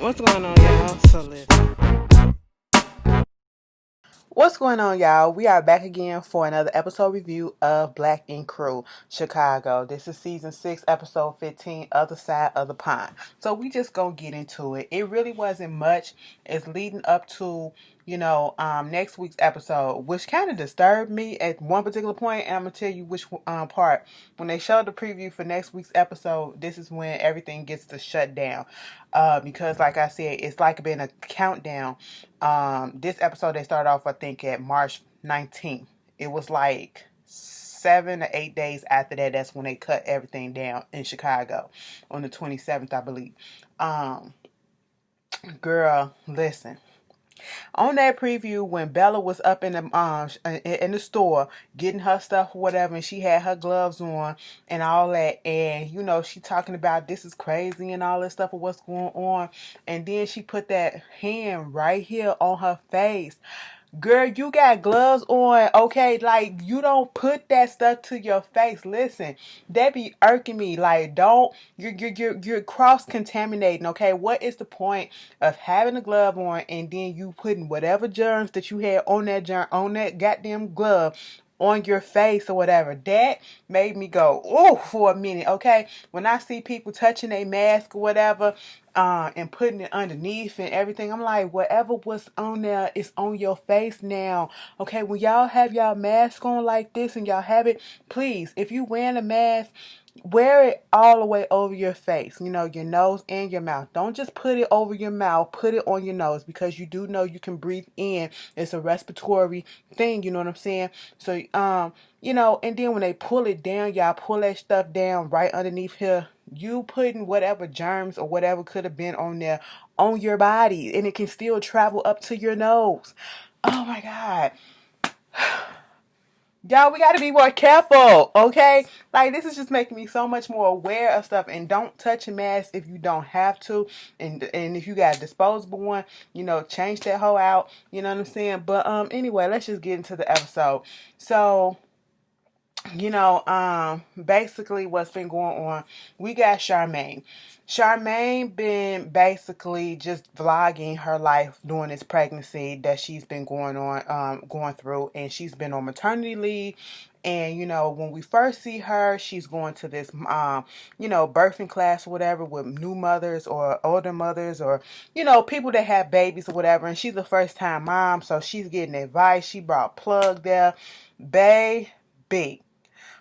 What's going on, y'all? So listen. What's going on, y'all? We are back again for another episode review of Black and Crew Chicago. This is season 6, episode 15, Other Side of the Pond. So we just gonna get into it. It really wasn't much. It's leading up to next week's episode, which kind of disturbed me at one particular point, and I'm gonna tell you which part. When they showed the preview for next week's episode, this is when everything gets to shut down, because like I said, it's like being a countdown. This episode they started off, I think, at March 19th. It was like 7 or 8 days after that. That's when they cut everything down in Chicago on the 27th, I believe. Um, Girl, listen. On that preview, when Bella was up in the store getting her stuff or whatever, and she had her gloves on and all that, and she talking about this is crazy and all this stuff of what's going on, and then she put that hand right here on her face. Girl, you got gloves on, okay? Like, you don't put that stuff to your face. Listen, that be irking me. Like, don't you're cross contaminating, okay? What is the point of having a glove on and then you putting whatever germs that you had on that goddamn glove on your face or whatever? That made me go, oh, for a minute, okay? When I see people touching a mask or whatever, and putting it underneath and everything, I'm like, whatever was on there is on your face now, okay? When y'all have y'all mask on like this and y'all have it, please, if you wearing a mask, wear it all the way over your face, your nose and your mouth. Don't just put it over your mouth, put it on your nose, because you do know you can breathe in. It's a respiratory thing, you know what I'm saying? So, and then when they pull it down, y'all pull that stuff down right underneath here. You putting whatever germs or whatever could have been on there on your body, and it can still travel up to your nose. Oh my God. Y'all, we got to be more careful, okay? Like, this is just making me so much more aware of stuff. And don't touch a mask if you don't have to. And if you got a disposable one, change that hoe out. You know what I'm saying? But anyway, let's just get into the episode. So, basically what's been going on, we got Charmaine. Charmaine been basically just vlogging her life during this pregnancy that she's been going through, and she's been on maternity leave. And when we first see her, she's going to this birthing class or whatever with new mothers or older mothers, or people that have babies or whatever, and she's a first time mom, so she's getting advice. She brought Plug there. Baby,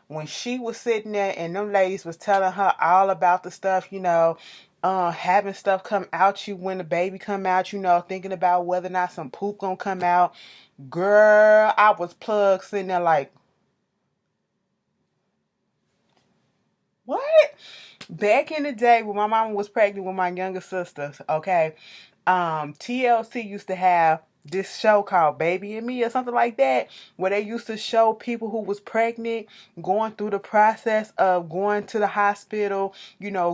when she was sitting there and them ladies was telling her all about the stuff, having stuff come out you when the baby come out, thinking about whether or not some poop gonna come out. Girl, I was Plugged sitting there like, what? Back in the day when my mama was pregnant with my younger sisters, okay, TLC used to have this show called Baby and Me or something like that, where they used to show people who was pregnant going through the process of going to the hospital,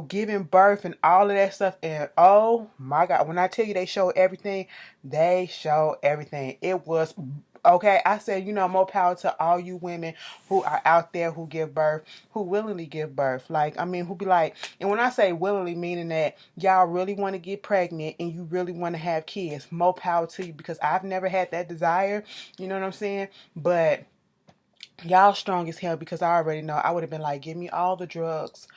giving birth and all of that stuff. And oh my God, when I tell you they show everything, they show everything. It was okay. I said, more power to all you women who are out there who give birth, who willingly give birth. Like, I mean, who be like, and when I say willingly, meaning that y'all really want to get pregnant and you really want to have kids, more power to you, because I've never had that desire. You know what I'm saying? But y'all strong as hell, because I already know I would have been like, give me all the drugs.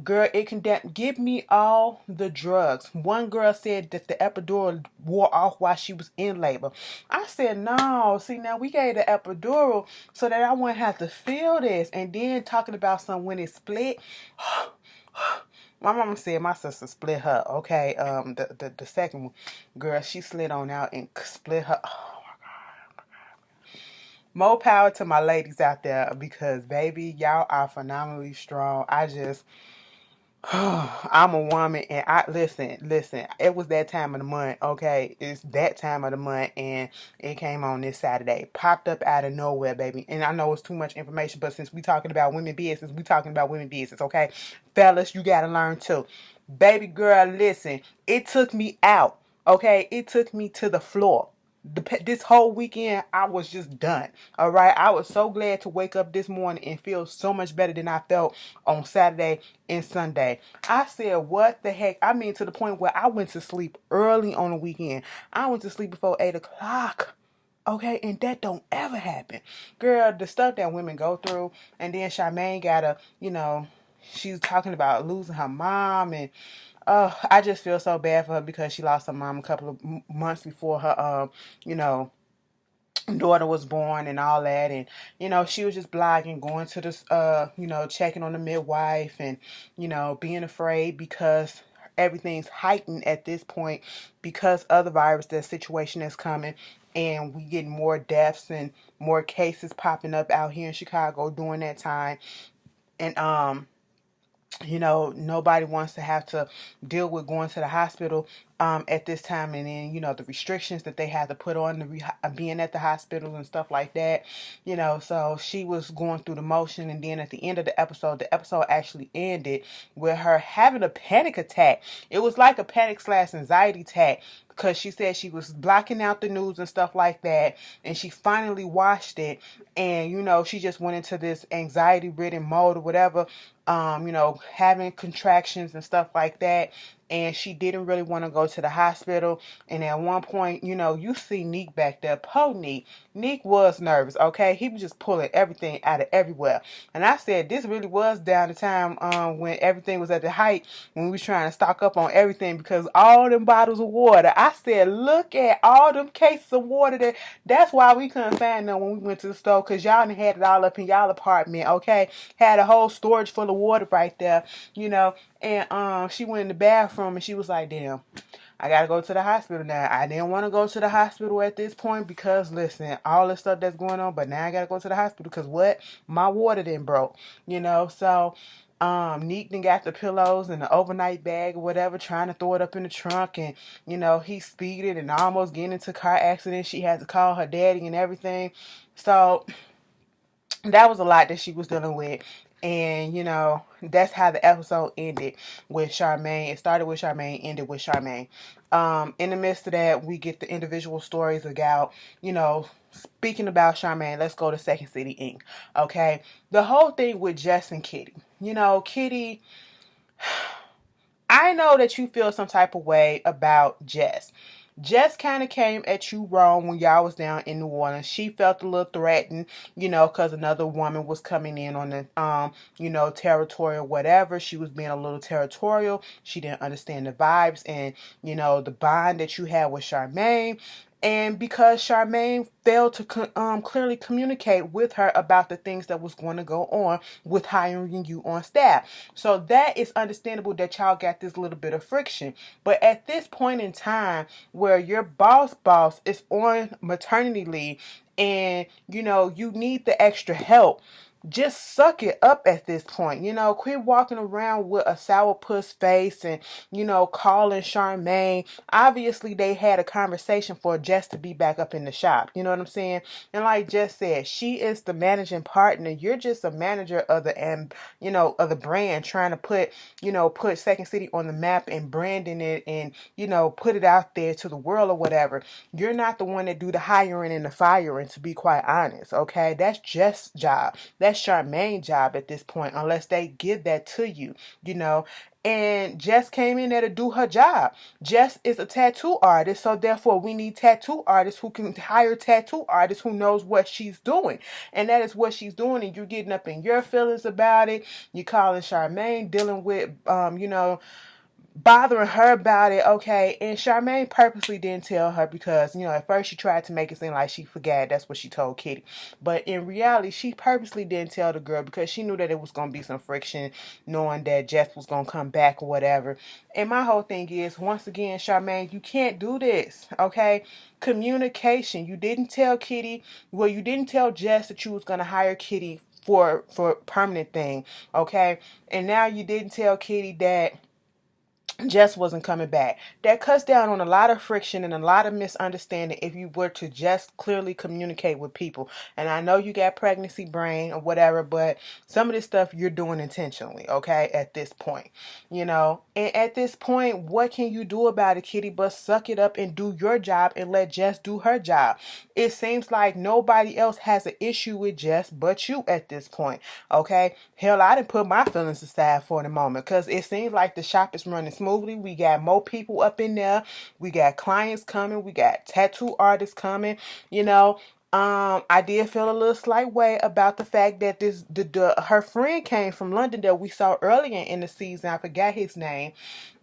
Girl, it can give me all the drugs. One girl said that the epidural wore off while she was in labor. I said, no. See, now we gave the epidural so that I wouldn't have to feel this. And then talking about some when it split. My mama said my sister split her. Okay, the second one, girl, she slid on out and split her. More power to my ladies out there, because baby, y'all are phenomenally strong. I'm a woman, and I listen. It was that time of the month, okay? It's that time of the month, and it came on this Saturday. Popped up out of nowhere, baby. And I know it's too much information, but since we talking about women business, okay? Fellas, you gotta learn too. Baby girl, listen. It took me out, okay? It took me to the floor. this whole weekend, I was just done. All right. I was so glad to wake up this morning and feel so much better than I felt on Saturday and Sunday. I said, what the heck? I mean, to the point where I went to sleep early on the weekend. I went to sleep before 8 o'clock. Okay, and that don't ever happen. Girl, the stuff that women go through, and then Charmaine gotta, she's talking about losing her mom, and I just feel so bad for her because she lost her mom a couple of months before her, you know, daughter was born and all that. And she was just blogging, going to this checking on the midwife, and being afraid because everything's heightened at this point because of the virus, the situation that's coming, and we getting more deaths and more cases popping up out here in Chicago during that time. And nobody wants to have to deal with going to the hospital at this time, and then the restrictions that they have to put on the being at the hospital and stuff like that. So she was going through the motion, and then at the end of the episode actually ended with her having a panic attack. It was like a panic/anxiety attack, because she said she was blocking out the news and stuff like that, and she finally watched it, and she just went into this anxiety ridden mode or whatever, having contractions and stuff like that. And she didn't really want to go to the hospital. And at one point, you see Neek back there. Po Neek. Neek was nervous, okay? He was just pulling everything out of everywhere. And I said, this really was down the time when everything was at the height, when we was trying to stock up on everything, because all them bottles of water. I said, look at all them cases of water. That's why we couldn't find them when we went to the store, because y'all done had it all up in y'all apartment, okay? Had a whole storage full of water right there, And she went in the bathroom and she was like, damn, I gotta go to the hospital now. I didn't want to go to the hospital at this point because, listen, all the stuff that's going on, but now I gotta go to the hospital because what? My water didn't broke, So Neek then got the pillows and the overnight bag or whatever, trying to throw it up in the trunk, and he speeded and almost getting into a car accident. She had to call her daddy and everything. So that was a lot that she was dealing with. And, that's how the episode ended with Charmaine. It started with Charmaine, ended with Charmaine. In the midst of that, we get the individual stories about, speaking about Charmaine, let's go to Second City Inc. Okay? The whole thing with Jess and Kitty. Kitty, I know that you feel some type of way about Jess. Jess kind of came at you wrong when y'all was down in New Orleans. She felt a little threatened, because another woman was coming in on the, territory or whatever. She was being a little territorial. She didn't understand the vibes and, the bond that you had with Charmaine. And because Charmaine failed to clearly communicate with her about the things that was going to go on with hiring you on staff. So that is understandable that y'all got this little bit of friction. But at this point in time where your boss is on maternity leave and, you need the extra help, just suck it up at this point. Quit walking around with a sourpuss face and, calling Charmaine. Obviously, they had a conversation for Jess to be back up in the shop. You know what I'm saying? And like Jess said, she is the managing partner. You're just a manager of of the brand, trying to put Second City on the map and branding it and, put it out there to the world or whatever. You're not the one that do the hiring and the firing, to be quite honest. Okay? That's Jess' job. That's Charmaine's job at this point, unless they give that to you, And Jess came in there to do her job. Jess is a tattoo artist, so therefore we need tattoo artists who can hire tattoo artists who knows what she's doing. And that is what she's doing, and you're getting up in your feelings about it. You're calling Charmaine, dealing with, bothering her about it, okay? And Charmaine purposely didn't tell her because, at first she tried to make it seem like she forgot. That's what she told Kitty. But in reality, she purposely didn't tell the girl because she knew that it was going to be some friction, knowing that Jess was going to come back or whatever. And my whole thing is, once again, Charmaine, you can't do this, okay? Communication. You didn't tell Kitty, well, you didn't tell Jess that you was going to hire Kitty for a permanent thing, okay? And now you didn't tell Kitty that Jess wasn't coming back. That cuts down on a lot of friction and a lot of misunderstanding if you were to just clearly communicate with people. And I know you got pregnancy brain or whatever, but some of this stuff you're doing intentionally, okay, at this point. And at this point, what can you do about it, Kitty, but suck it up and do your job and let Jess do her job. It seems like nobody else has an issue with Jess but you at this point, okay? Hell, I didn't put my feelings aside for the moment because it seems like the shop is running smoothly. We got more people up in there. We got clients coming. We got tattoo artists coming. I did feel a little slight way about the fact that her friend came from London that we saw earlier in the season. I forgot his name.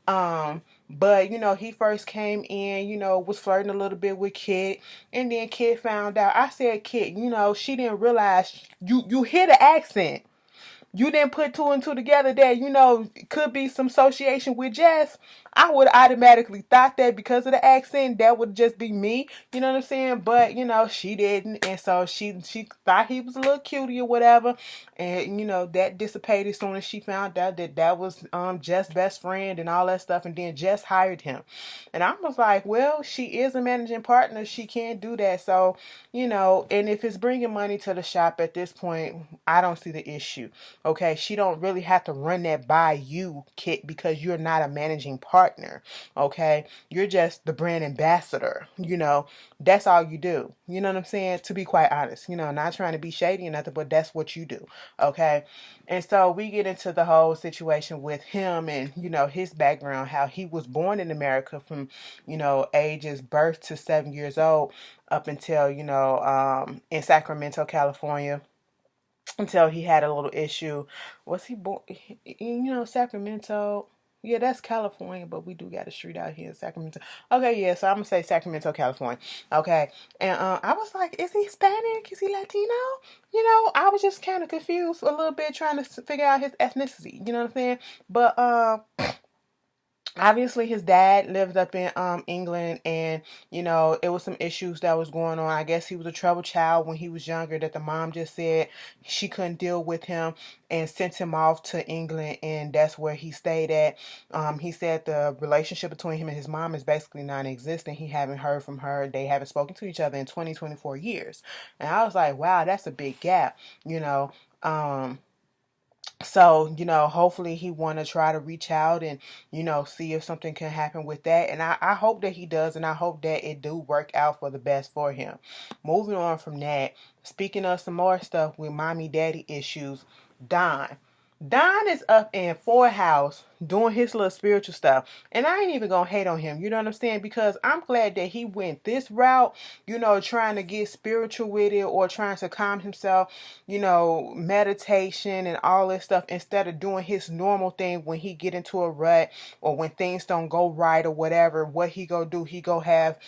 But he first came in, was flirting a little bit with Kit, and then Kit found out. I said, Kit, she didn't realize you hear the accent. You didn't put two and two together that, could be some association with Jess. I would automatically thought that because of the accent, that would just be me. You know what I'm saying? But, she didn't. And so she thought he was a little cutie or whatever. And, that dissipated as soon as she found out that was Jess' best friend and all that stuff. And then Jess hired him. And I was like, well, she is a managing partner. She can't do that. So, and if it's bringing money to the shop at this point, I don't see the issue. Okay, she don't really have to run that by you, Kit, because you're not a managing partner. Okay, you're just the brand ambassador. That's all you do. You know what I'm saying? To be quite honest, not trying to be shady or nothing, but that's what you do. Okay, and so we get into the whole situation with him and his background, how he was born in America from ages birth to 7 years old up until in Sacramento, California, until he had a little issue. Was he born? Sacramento. Yeah, that's California, but we do got a street out here in Sacramento. Okay, yeah, so I'm gonna say Sacramento, California. Okay, and I was like, is he Hispanic? Is he Latino? I was just kind of confused a little bit trying to figure out his ethnicity. You know what I'm saying? But obviously his dad lived up in England, and it was some issues that was going on. I guess he was a troubled child when he was younger, that the mom just said she couldn't deal with him and sent him off to England, and that's where he stayed at. He said the relationship between him and his mom is basically non-existent. He haven't heard from her. They haven't spoken to each other in 24 years. And I was like, wow, that's a big gap. So, hopefully he want to try to reach out and, see if something can happen with that. And I hope that he does, and I hope that it do work out for the best for him. Moving on from that, speaking of some more stuff with mommy daddy issues, Don. Don is up in Ford House doing his little spiritual stuff. And I ain't even gonna hate on him, you know what I'm saying? Because I'm glad that he went this route, trying to get spiritual with it or trying to calm himself, meditation and all this stuff, instead of doing his normal thing when he get into a rut or when things don't go right or whatever. What he go do, he go have,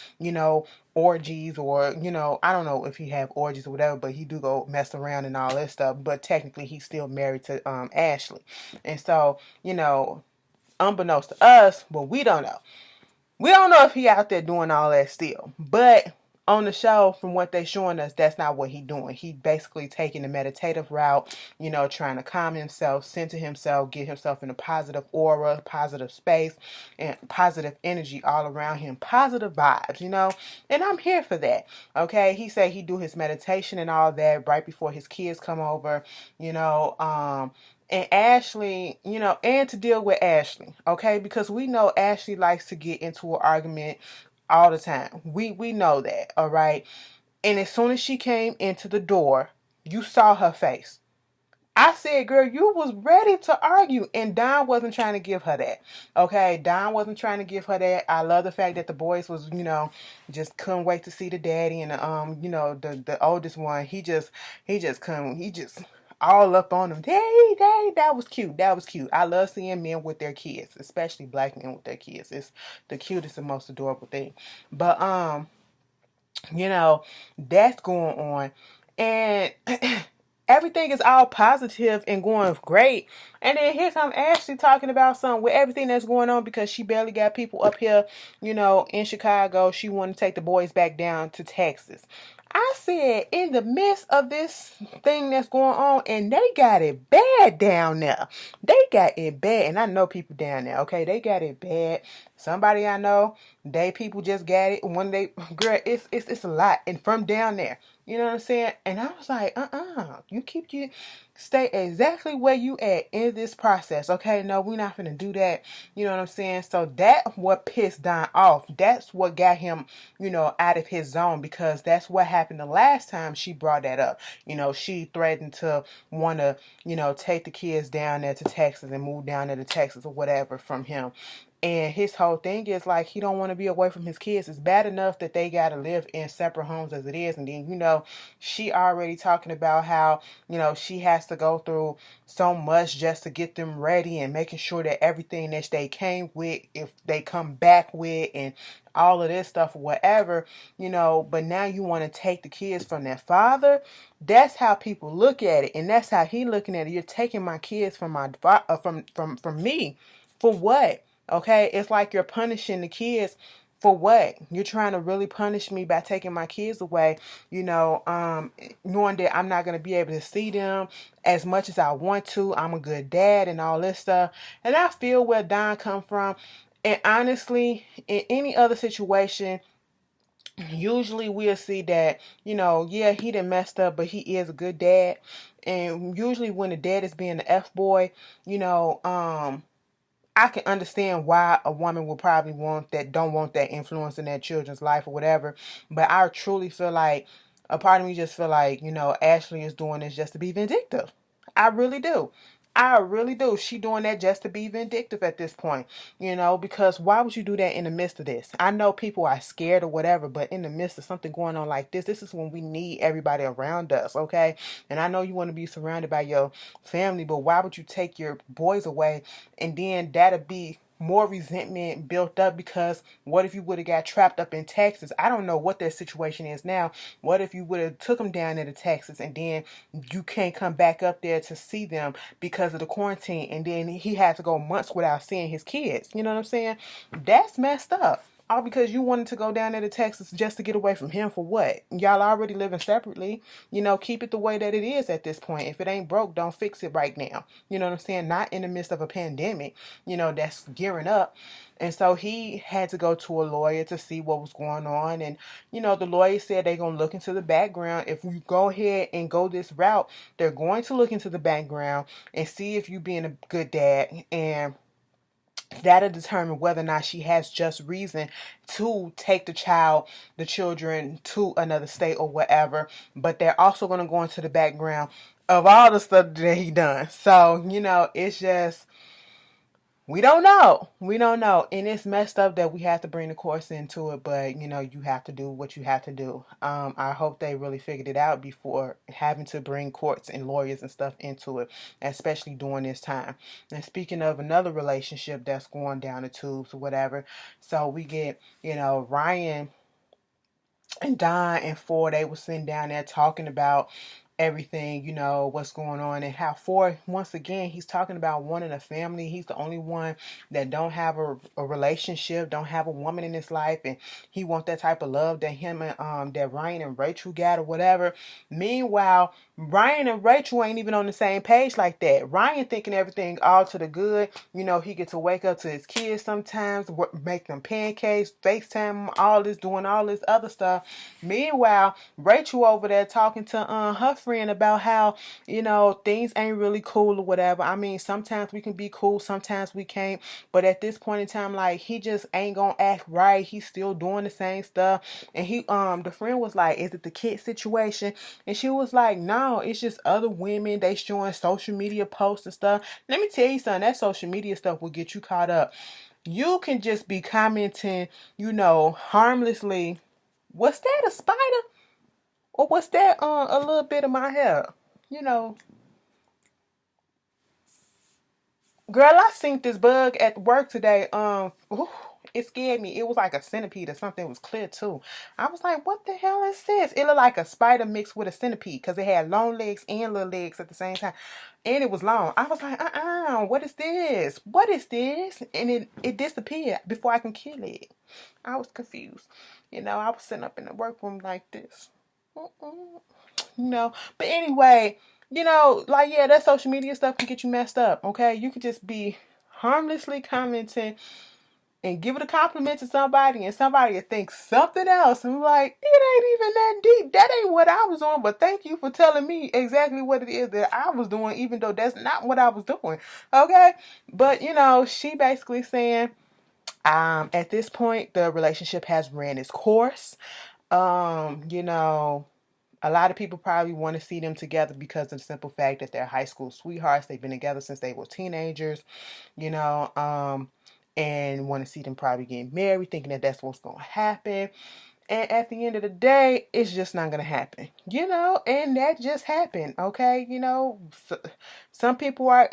orgies, or I don't know if he have orgies or whatever, but he do go mess around and all that stuff. But technically he's still married to Ashley. And so unbeknownst to us, well, we don't know if he out there doing all that still. But on the show, from what they showing us, that's not what he doing. He basically taking the meditative route, trying to calm himself, center himself, get himself in a positive aura, positive space, and positive energy all around him, positive vibes, and I'm here for that. Okay, he said he do his meditation and all that right before his kids come over, and Ashley, and to deal with Ashley, okay, because we know Ashley likes to get into an argument all the time. We know that, all right? And as soon as she came into the door, you saw her face. I said, girl, you was ready to argue, and Don wasn't trying to give her that. Okay, Don wasn't trying to give her that. I love the fact that the boys was, just couldn't wait to see the daddy, and the oldest one, he just couldn't, he just all up on them. Daddy, daddy, that was cute. That was cute. I love seeing men with their kids, especially black men with their kids. It's the cutest and most adorable thing. But that's going on, and everything is all positive and going great. And then here come Ashley talking about something with everything that's going on, because she barely got people up here, in Chicago. She want to take the boys back down to Texas. I said, in the midst of this thing that's going on, and they got it bad down there. They got it bad, and I know people down there, okay? They got it bad. Somebody I know, people just got it. One day, girl, it's a lot. And from down there, you know what I'm saying? And I was like, you stay exactly where you at in this process, okay? No, we're not gonna do that. You know what I'm saying? So that what pissed Don off. That's what got him, out of his zone, because that's what happened the last time she brought that up. She threatened to want to, take the kids down there to Texas and move down there to Texas or whatever from him. And his whole thing is like he don't want to be away from his kids. It's bad enough that they got to live in separate homes as it is. And then, she already talking about how, she has to go through so much just to get them ready and making sure that everything that they came with, if they come back with, and all of this stuff or whatever, but now you want to take the kids from their father. That's how people look at it. And that's how he looking at it. You're taking my kids from from me. For what? Okay, it's like you're punishing the kids for what? You're trying to really punish me by taking my kids away, knowing that I'm not going to be able to see them as much as I want to. I'm a good dad and all this stuff. And I feel where Don come from. And honestly, in any other situation, usually we'll see that, yeah, he done messed up, but he is a good dad. And usually when the dad is being the F boy, I can understand why a woman will probably don't want that influence in their children's life or whatever. But I truly feel like a part of me just feel like, Ashley is doing this just to be vindictive. I really do. I really do. She doing that just to be vindictive at this point, because why would you do that in the midst of this? I know people are scared or whatever, but in the midst of something going on like this is when we need everybody around us, okay? And I know you want to be surrounded by your family, but why would you take your boys away, and then that'll be more resentment built up? Because what if you would have got trapped up in Texas? I don't know what their situation is now. What if you would have took them down there to Texas, and then you can't come back up there to see them because of the quarantine, and then he had to go months without seeing his kids? You know what I'm saying? That's messed up. All because you wanted to go down there to Texas just to get away from him. For what? Y'all already living separately. Keep it the way that it is at this point. If it ain't broke, don't fix it right now. You know what I'm saying? Not in the midst of a pandemic, that's gearing up. And so he had to go to a lawyer to see what was going on. And, the lawyer said they're going to look into the background. If you go ahead and go this route, they're going to look into the background and see if you being a good dad, and that'll determine whether or not she has just reason to take the children to another state or whatever. But they're also going to go into the background of all the stuff that he done. So, it's just, we don't know. We don't know. And it's messed up that we have to bring the courts into it, but you have to do what you have to do. I hope they really figured it out before having to bring courts and lawyers and stuff into it, especially during this time. And speaking of another relationship that's going down the tubes or whatever, so we get, Ryan and Don and Ford, they were sitting down there talking about everything, what's going on, and how Ford, once again, he's talking about wanting a family. He's the only one that don't have a relationship, don't have a woman in his life, and he wants that type of love that him and that Ryan and Rachel got or whatever. Meanwhile, Ryan and Rachel ain't even on the same page like that. Ryan thinking everything all to the good. He gets to wake up to his kids sometimes, make them pancakes, FaceTime, all this, doing all this other stuff. Meanwhile, Rachel over there talking to her friend about how, things ain't really cool or whatever. I mean, sometimes we can be cool, sometimes we can't. But at this point in time, like, he just ain't gonna act right. He's still doing the same stuff. And the friend was like, "Is it the kid situation?" And she was like, "No, it's just other women. They showing social media posts and stuff." Let me tell you something, that social media stuff will get you caught up. You can just be commenting, harmlessly. "Was that a spider? Or was that a little bit of my hair?" You know, Girl, I seen this bug at work today. It scared me. It was like a centipede or something. It was clear too. I was like, "What the hell is this?" It looked like a spider mixed with a centipede because it had long legs and little legs at the same time. And it was long. I was like, what is this? What is this? And it disappeared before I can kill it. I was confused. I was sitting up in the workroom like this. But anyway, like, yeah, that social media stuff can get you messed up, okay? You could just be harmlessly commenting and give it a compliment to somebody, and somebody will think something else, and like, it ain't even that deep. That ain't what I was on, but thank you for telling me exactly what it is that I was doing, even though that's not what I was doing, okay? But, she basically saying, at this point, the relationship has ran its course. You know, a lot of people probably want to see them together because of the simple fact that they're high school sweethearts. They've been together since they were teenagers, you know, um, and want to see them probably getting married, thinking that that's what's going to happen. And at the end of the day, it's just not going to happen, and that just happened, okay? Some people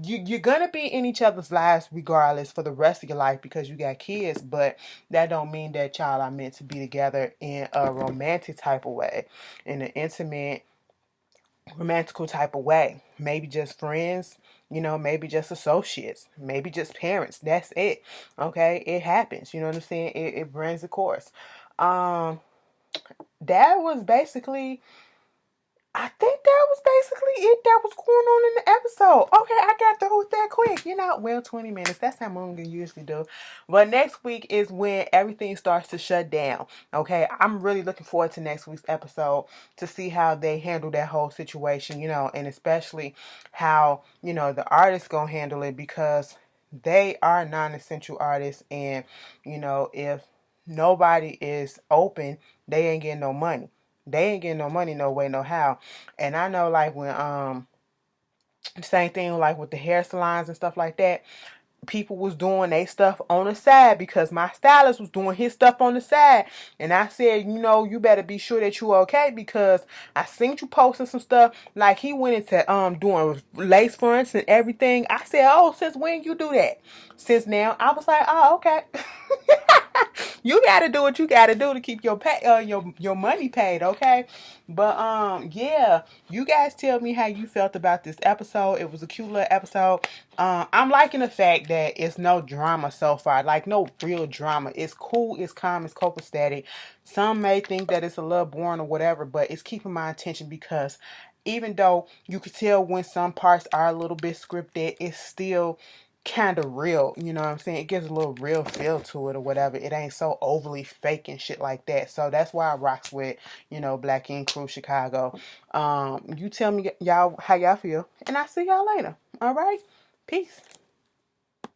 you're going to be in each other's lives regardless for the rest of your life because you got kids, but that don't mean that y'all are meant to be together in a romantic type of way, in an intimate, romantical type of way. Maybe just friends, maybe just associates, maybe just parents. That's it, okay? It happens, you know what I'm saying? It brings the course. Um, that was basically, I think that was basically it that was going on in the episode. Okay, I got through with that quick. 20 minutes. That's how long I usually do. But next week is when everything starts to shut down. Okay, I'm really looking forward to next week's episode to see how they handle that whole situation, and especially how, the artists gonna handle it because they are non-essential artists, and, if nobody is open, they ain't getting no money. They ain't getting no money no way, no how. And I know, like, when same thing like with the hair salons and stuff like that, people was doing their stuff on the side because my stylist was doing his stuff on the side. And I said, you better be sure that you okay because I seen you posting some stuff. Like, he went into doing lace fronts and everything. I said, oh, since when you do that? Since now. I was like, oh, okay. You gotta do what you gotta do to keep your your money paid, okay? But yeah, you guys tell me how you felt about this episode. It was a cute little episode. I'm liking the fact that it's no drama so far, like no real drama. It's cool, it's calm, it's copacetic. Some may think that it's a little boring or whatever, but it's keeping my attention because even though you could tell when some parts are a little bit scripted, it's still kind of real, you know what I'm saying? It gives a little real feel to it or whatever. It ain't so overly fake and shit like that. So that's why I rocks with, Black Ink Crew Chicago. You tell me y'all how y'all feel, and I'll see y'all later. All right? Peace.